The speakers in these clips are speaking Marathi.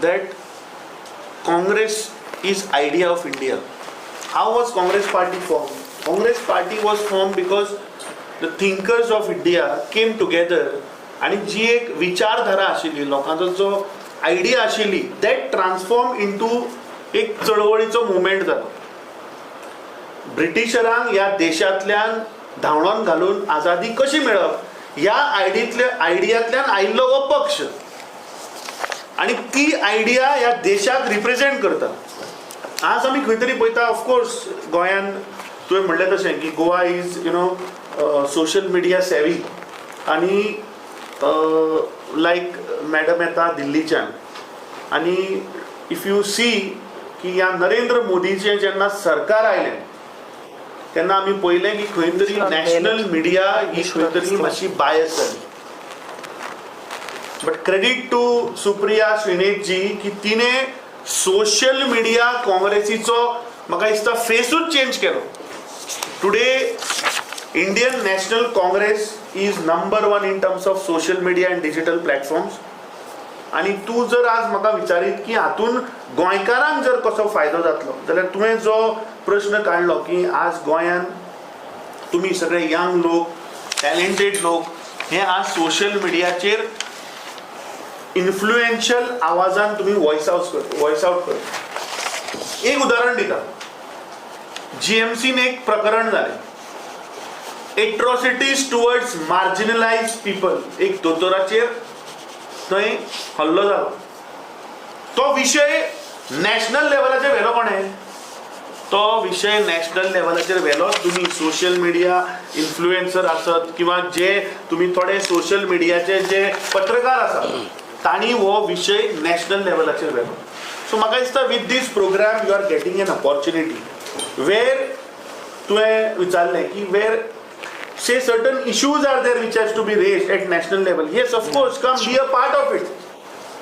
that Congress is idea of India. How was Congress party formed? Congress party was formed because the thinkers of India came together आणि जी एक विचारधारा आशिल्ली लोकांचो जो आयडिया आशिल्ली that transformed into एक चळवळीचो मुवमेंट जालो. ब्रिटिशरांक ह्या देशांतल्यान धांवडोन घालून आजादी कशी मेळप ह्या आयडियांतल्यान आयिल्लो हो पक्ष आणि ती आयडिया ह्या देशाक रिप्रेझेंट करता. आज आमी खंय तरी पळयता ऑफकोर्स गोंयान तुवें म्हणलें तशें की गोवा इज सोशल मिडिया सेवी आणि लायक मॅडम येता दिल्लीच्यान आणि इफ यू सी की ह्या नरेंद्र मोदीचें जेन्ना सरकार आयलें तेन्ना आमी पळयलें की खंय तरी नॅशनल मिडिया ही खंय तरी मातशी बायस जाली. बट क्रेडिट टू सुप्रिया श्रीनेथ जी की तिने सोशल मिडिया काँग्रेसीचो म्हाका दिसता फेसूच चेंज केलो. Today Indian national Congress is number 1 in terms of social media end digital platforms. आणि तूं जर आज म्हाका विचारीत की हातून गोंयकारांक जर कसो फायदो जातलो जाल्यार तुवें जो प्रश्न काडलो की आज गोंयान तुमी सगळे यंग लोक टॅलेंटेड लोक हे आज सोशल मिडियाचेर इन्फ्लुएन्शियल आवाजान तुम्ही व्हॉइस आउट कर. एक उदाहरण दिता. जीएमसीन एक प्रकरण जालें एट्रॉसिटीज टुवर्ड्स मार्जिनलाइज्ड पीपल. एक दोतोराचेर थंय हल्लो जालो. तो विशय नॅशनल लेवलाचेर व्हेलो कोणें? तो विशय नॅशनल लेवलाचेर व्हेलो तुमी सोशल मिडिया इन्फ्लुएन्सर आसत किंवा जे तुमी थोडे सोशल मिडियाचे जे पत्रकार आसात तांणी हो विशय नॅशनल लेवलाचेर व्हेलो. सो म्हाका दिसता with this program you are getting an opportunity where तुवें विचारलें की वेर say certain issues are there which has to be raised at national level. Yes, of course, come be a part of it.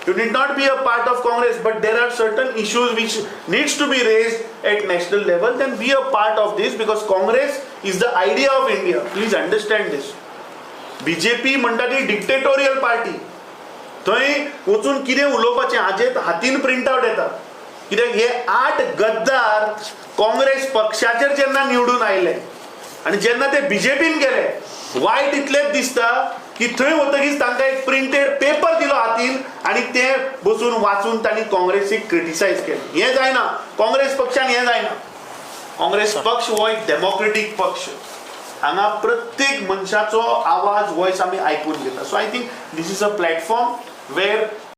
You need not be a part of Congress, but there are certain issues which needs to be raised at national level. Then be a part of this because Congress is the idea of India. Please understand this. BJP म्हणटा ती डिक्टेटोरियल पार्टी. थंय वचून कितें उलोवपाचें हाजेर हातीन प्रिंट आउट येता. कित्याक हे 8 गद्दार काँग्रेस पक्षाचेर जेन्ना निवडून आयले आणि जेन्ना ते बीजेपीन गेले वायट इतलेंच दिसता की थंय वतकीच तांकां एक प्रिंटेड पेपर दिलो हातीन आणि ते बसून वाचून तांणी काँग्रेसीक क्रिटिसायज केलें. हें जायना. काँग्रेस पक्षान हें जायना. काँग्रेस पक्ष हो एक डेमोक्रेटीक पक्ष. हांगा प्रत्येक मनशाचो आवाज व्हॉइस आमी आयकून घेता. So I think this is a platform where